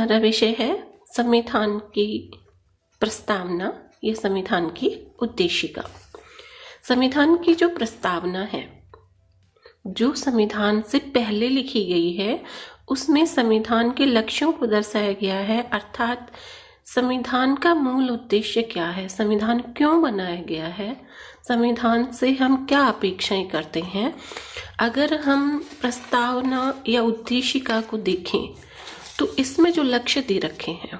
हमारा विषय है संविधान की प्रस्तावना या संविधान की उद्देशिका। संविधान की जो प्रस्तावना है, जो संविधान से पहले लिखी गई है, उसमें संविधान के लक्ष्यों को दर्शाया गया है, अर्थात संविधान का मूल उद्देश्य क्या है, संविधान क्यों बनाया गया है, संविधान से हम क्या अपेक्षाएं करते हैं। अगर हम प्रस्तावना या उद्देशिका को देखें तो इसमें जो लक्ष्य दे रखे हैं,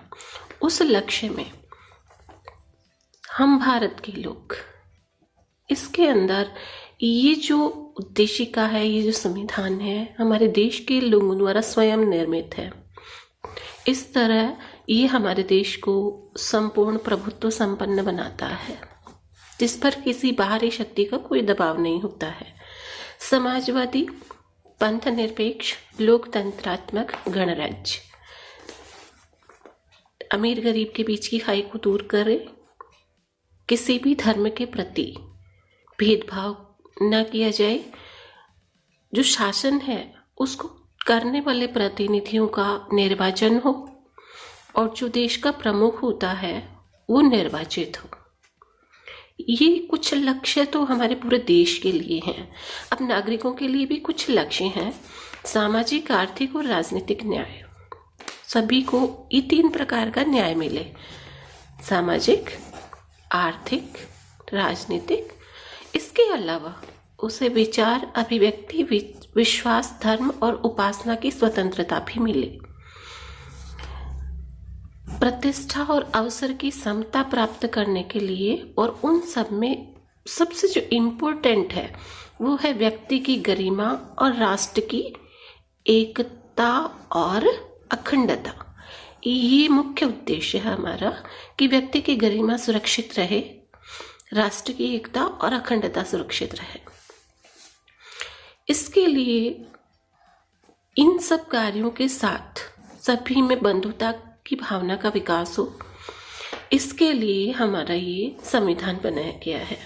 उस लक्ष्य में हम भारत के लोग, इसके अंदर ये जो उद्देशिका है, ये जो संविधान है, हमारे देश के लोगों द्वारा स्वयं निर्मित है। इस तरह ये हमारे देश को संपूर्ण प्रभुत्व संपन्न बनाता है, जिस पर किसी बाहरी शक्ति का कोई दबाव नहीं होता है। समाजवादी, पंथ निरपेक्ष, लोकतंत्रात्मक गणराज्य, अमीर गरीब के बीच की खाई को दूर करे, किसी भी धर्म के प्रति भेदभाव न किया जाए, जो शासन है उसको करने वाले प्रतिनिधियों का निर्वाचन हो और जो देश का प्रमुख होता है वो निर्वाचित हो। ये कुछ लक्ष्य तो हमारे पूरे देश के लिए हैं। अब नागरिकों के लिए भी कुछ लक्ष्य हैं। सामाजिक, आर्थिक और राजनीतिक न्याय, सभी को ये 3 प्रकार का न्याय मिले, सामाजिक, आर्थिक, राजनीतिक। इसके अलावा उसे विचार, अभिव्यक्ति, विश्वास, धर्म और उपासना की स्वतंत्रता भी मिले। प्रतिष्ठा और अवसर की समता प्राप्त करने के लिए, और उन सब में सबसे जो इम्पोर्टेंट है वो है व्यक्ति की गरिमा और राष्ट्र की एकता और अखंडता। ये मुख्य उद्देश्य है हमारा कि व्यक्ति की गरिमा सुरक्षित रहे, राष्ट्र की एकता और अखंडता सुरक्षित रहे। इसके लिए इन सब कार्यों के साथ सभी में बंधुता की भावना का विकास हो, इसके लिए हमारा ये संविधान बनाया गया है।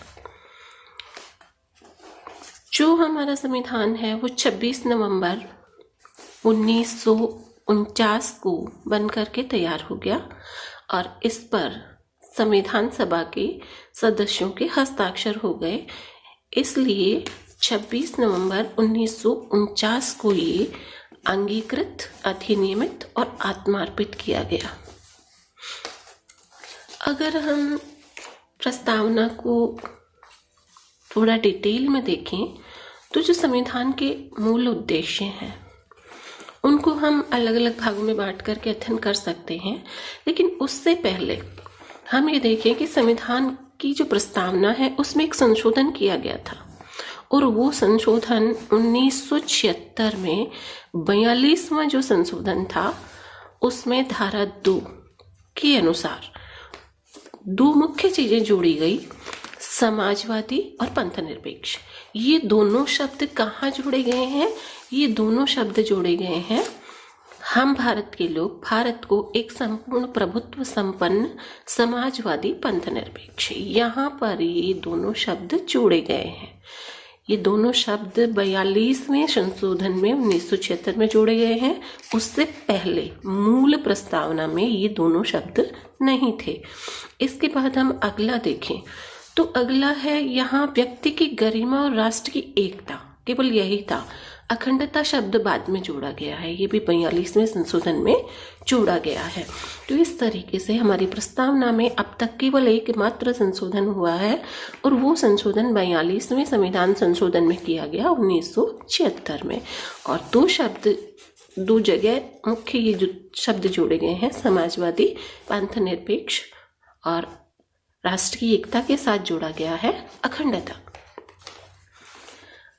जो हमारा संविधान है वो 26 नवंबर 1949 को बन करके तैयार हो गया और इस पर संविधान सभा के सदस्यों के हस्ताक्षर हो गए। इसलिए 26 नवंबर 1949 को ये अंगीकृत, अधिनियमित और आत्मार्पित किया गया। अगर हम प्रस्तावना को थोड़ा डिटेल में देखें तो जो संविधान के मूल उद्देश्य हैं उनको हम अलग अलग भागों में बांट करके अध्ययन कर सकते हैं, लेकिन उससे पहले हम ये देखें कि संविधान की जो प्रस्तावना है उसमें एक संशोधन किया गया था, और वो संशोधन 1976 में 42वां जो संशोधन था उसमें धारा 2 के अनुसार 2 मुख्य चीजें जोड़ी गई, समाजवादी और पंथ निरपेक्ष। ये दोनों शब्द कहाँ जोड़े गए हैं? ये दोनों शब्द जोड़े गए हैं हम भारत के लोग, भारत को एक संपूर्ण प्रभुत्व संपन्न समाजवादी पंथ निरपेक्ष, यहाँ पर ये दोनों शब्द जोड़े गए हैं। ये दोनों शब्द 42वें संशोधन में 1976 में जोड़े गए हैं। उससे पहले मूल प्रस्तावना में ये दोनों शब्द नहीं थे। इसके बाद हम अगला देखें तो अगला है यहाँ व्यक्ति की गरिमा और राष्ट्र की एकता, केवल यही था। अखंडता शब्द बाद में जोड़ा गया है, ये भी 42वें संशोधन में जोड़ा गया है। तो इस तरीके से हमारी प्रस्तावना में अब तक केवल एकमात्र संशोधन हुआ है, और वो संशोधन 42वें संविधान संशोधन में किया गया 1976 में। और 2 जगह मुख्य ये जो शब्द जोड़े गए हैं, समाजवादी, पंथ निरपेक्ष और राष्ट्र की एकता के साथ जोड़ा गया है अखंडता।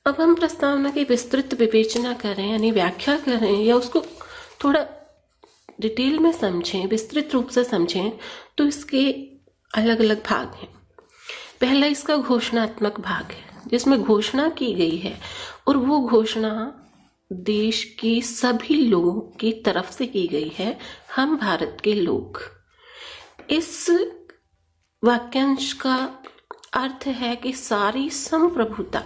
अब हम प्रस्तावना की विस्तृत विवेचना करें, यानी व्याख्या करें या उसको थोड़ा डिटेल में समझें, विस्तृत रूप से समझें, तो इसके अलग अलग भाग हैं। पहला इसका घोषणात्मक भाग है, जिसमें घोषणा की गई है, और वो घोषणा देश के सभी लोगों की तरफ से की गई है, हम भारत के लोग। इस वाक्यांश का अर्थ है कि सारी संप्रभुता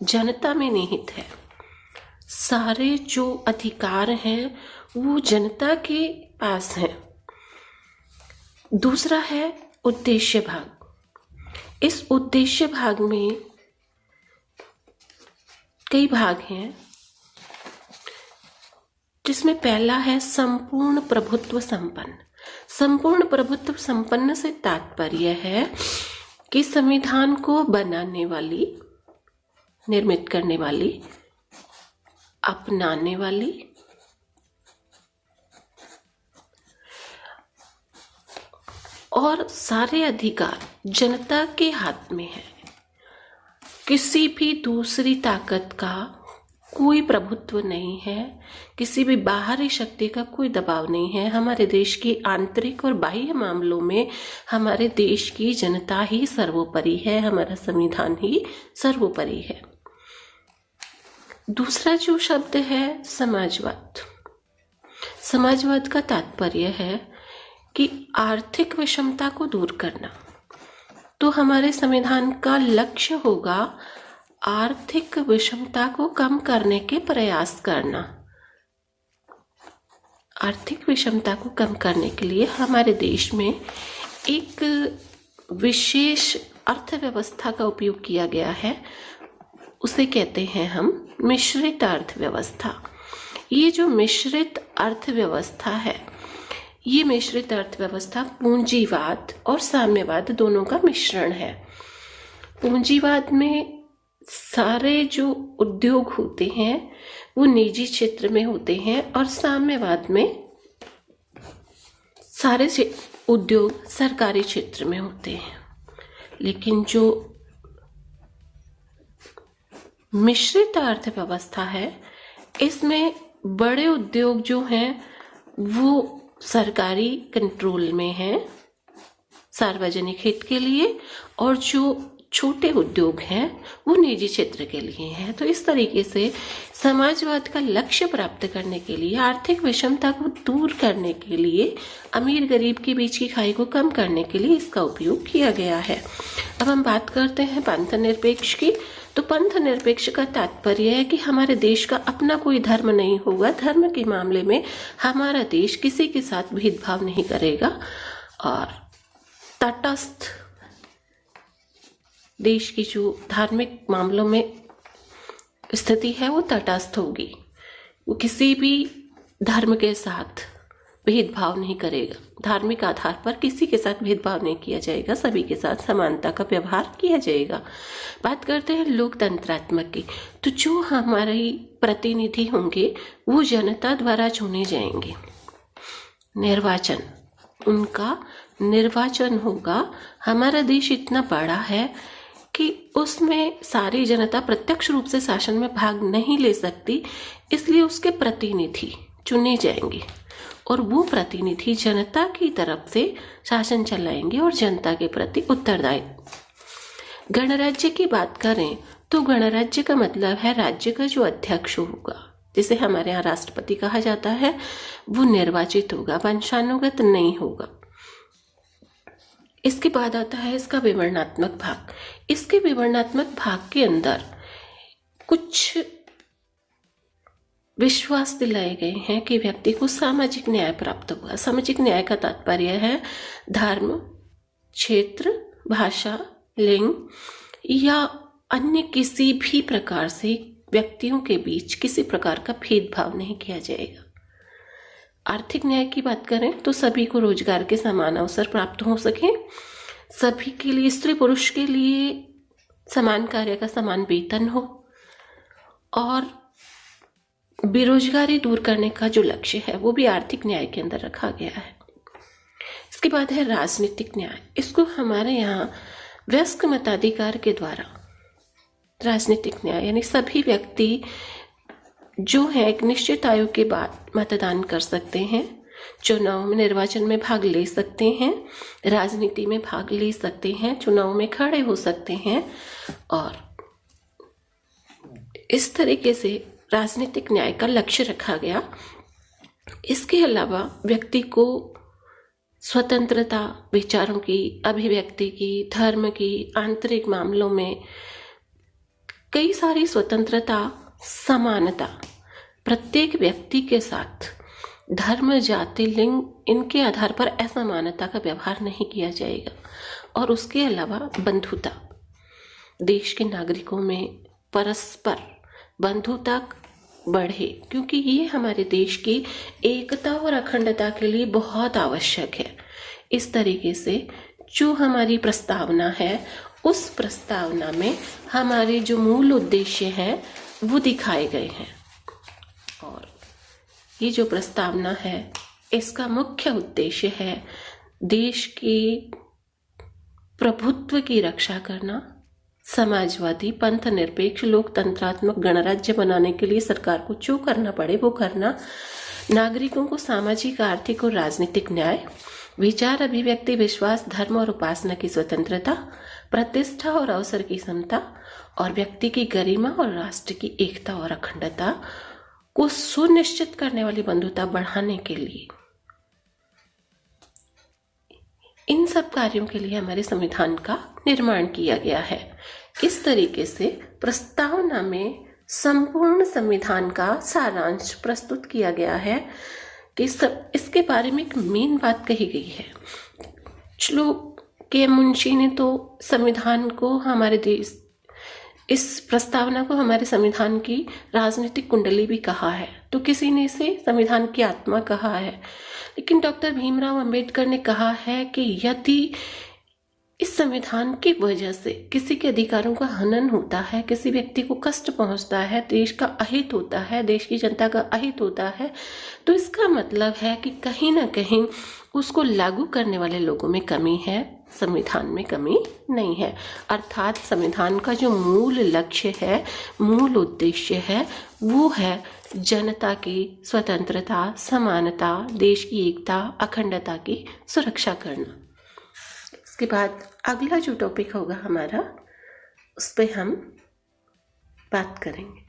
जनता में निहित है। सारे जो अधिकार हैं वो जनता के पास हैं। दूसरा है उद्देश्य भाग। इस उद्देश्य भाग में कई भाग हैं, जिसमें पहला है संपूर्ण प्रभुत्व संपन्न। संपूर्ण प्रभुत्व संपन्न से तात्पर्य है कि संविधान को बनाने वाली, निर्मित करने वाली, अपनाने वाली और सारे अधिकार जनता के हाथ में है। किसी भी दूसरी ताकत का कोई प्रभुत्व नहीं है, किसी भी बाहरी शक्ति का कोई दबाव नहीं है। हमारे देश की आंतरिक और बाह्य मामलों में हमारे देश की जनता ही सर्वोपरि है, हमारा संविधान ही सर्वोपरि है। दूसरा जो शब्द है समाजवाद। समाजवाद का तात्पर्य है कि आर्थिक विषमता को दूर करना। तो हमारे संविधान का लक्ष्य होगा आर्थिक विषमता को कम करने के प्रयास करना। आर्थिक विषमता को कम करने के लिए हमारे देश में एक विशेष अर्थव्यवस्था का उपयोग किया गया है, उसे कहते हैं हम मिश्रित अर्थव्यवस्था। ये जो मिश्रित अर्थव्यवस्था है, ये मिश्रित अर्थव्यवस्था पूंजीवाद और साम्यवाद दोनों का मिश्रण है। पूंजीवाद में सारे जो उद्योग होते हैं वो निजी क्षेत्र में होते हैं और साम्यवाद में सारे उद्योग सरकारी क्षेत्र में होते हैं। लेकिन जो मिश्रित अर्थव्यवस्था है, इसमें बड़े उद्योग जो हैं वो सरकारी कंट्रोल में हैं, सार्वजनिक हित के लिए, और जो छोटे उद्योग हैं वो निजी क्षेत्र के लिए हैं। तो इस तरीके से समाजवाद का लक्ष्य प्राप्त करने के लिए, आर्थिक विषमता को दूर करने के लिए, अमीर गरीब के बीच की खाई को कम करने के लिए इसका उपयोग किया गया है। अब हम बात करते हैं पंथ निरपेक्ष की। तो पंथ निरपेक्ष का तात्पर्य है कि हमारे देश का अपना कोई धर्म नहीं होगा। धर्म के मामले में हमारा देश किसी के साथ भेदभाव नहीं करेगा और तटस्थ, देश की जो धार्मिक मामलों में स्थिति है वो तटस्थ होगी। वो किसी भी धर्म के साथ भेदभाव नहीं करेगा। धार्मिक आधार पर किसी के साथ भेदभाव नहीं किया जाएगा, सभी के साथ समानता का व्यवहार किया जाएगा। बात करते हैं लोकतंत्रात्मक की। तो जो हमारे प्रतिनिधि होंगे वो जनता द्वारा चुने जाएंगे। निर्वाचन, उनका निर्वाचन होगा। हमारा देश इतना बड़ा है कि उसमें सारी जनता प्रत्यक्ष रूप से शासन में भाग नहीं ले सकती, इसलिए उसके प्रतिनिधि चुने जाएंगे और वो प्रतिनिधि जनता की तरफ से शासन चलाएंगे और जनता के प्रति उत्तरदायी। गणराज्य की बात करें तो गणराज्य का मतलब है राज्य का जो अध्यक्ष होगा, जिसे हमारे यहाँ राष्ट्रपति कहा जाता है, वो निर्वाचित होगा, वंशानुगत नहीं होगा। इसके बाद आता है इसका विवरणात्मक भाग। इसके विवरणात्मक भाग के अंदर कुछ विश्वास दिलाए गए हैं कि व्यक्ति को सामाजिक न्याय प्राप्त हुआ। सामाजिक न्याय का तात्पर्य है धर्म, क्षेत्र, भाषा, लिंग या अन्य किसी भी प्रकार से व्यक्तियों के बीच किसी प्रकार का भेदभाव नहीं किया जाएगा। आर्थिक न्याय की बात करें तो सभी को रोजगार के समान अवसर प्राप्त हो सके, सभी के लिए, स्त्री पुरुष के लिए समान कार्य का समान वेतन हो और बेरोजगारी दूर करने का जो लक्ष्य है वो भी आर्थिक न्याय के अंदर रखा गया है। इसके बाद है राजनीतिक न्याय। इसको हमारे यहाँ वयस्क मताधिकार के द्वारा राजनीतिक न्याय यानी सभी व्यक्ति जो है एक निश्चित आयु के बाद मतदान कर सकते हैं, चुनाव में, निर्वाचन में भाग ले सकते हैं, राजनीति में भाग ले सकते हैं, चुनाव में खड़े हो सकते हैं और इस तरीके से राजनीतिक न्याय का लक्ष्य रखा गया। इसके अलावा व्यक्ति को स्वतंत्रता, विचारों की अभिव्यक्ति की, धर्म की, आंतरिक मामलों में कई सारी स्वतंत्रता, समानता प्रत्येक व्यक्ति के साथ धर्म, जाति, लिंग इनके आधार पर असमानता का व्यवहार नहीं किया जाएगा। और उसके अलावा बंधुता, देश के नागरिकों में परस्पर बंधुता बढ़े, क्योंकि ये हमारे देश की एकता और अखंडता के लिए बहुत आवश्यक है। इस तरीके से जो हमारी प्रस्तावना है, उस प्रस्तावना में हमारे जो मूल उद्देश्य हैं वो दिखाए गए हैं। और ये जो प्रस्तावना है, इसका मुख्य उद्देश्य है देश की प्रभुत्व की रक्षा करना, समाजवादी, पंथ निरपेक्ष, लोकतंत्रात्मक गणराज्य बनाने के लिए सरकार को जो करना पड़े वो करना, नागरिकों को सामाजिक, आर्थिक और राजनीतिक न्याय, विचार, अभिव्यक्ति, विश्वास, धर्म और उपासना की स्वतंत्रता, प्रतिष्ठा और अवसर की समता, और व्यक्ति की गरिमा और राष्ट्र की एकता और अखंडता को सुनिश्चित करने वाली बंधुता बढ़ाने के लिए, इन सब कार्यों के लिए हमारे संविधान का निर्माण किया गया है। इस तरीके से प्रस्तावना में संपूर्ण संविधान का सारांश प्रस्तुत किया गया है कि इसके बारे में एक मेन बात कही गई है। श्लोक के मुंशी ने तो संविधान को हमारे देश, इस प्रस्तावना को हमारे संविधान की राजनीतिक कुंडली भी कहा है, तो किसी ने इसे संविधान की आत्मा कहा है। लेकिन डॉक्टर भीमराव अंबेडकर ने कहा है कि यदि इस संविधान की वजह से किसी के अधिकारों का हनन होता है, किसी व्यक्ति को कष्ट पहुंचता है, देश का अहित होता है, देश की जनता का अहित होता है, तो इसका मतलब है कि कहीं ना कहीं उसको लागू करने वाले लोगों में कमी है, संविधान में कमी नहीं है। अर्थात संविधान का जो मूल लक्ष्य है, मूल उद्देश्य है, वो है जनता की स्वतंत्रता, समानता, देश की एकता, अखंडता की सुरक्षा करना। इसके बाद अगला जो टॉपिक होगा हमारा, उस पर हम बात करेंगे।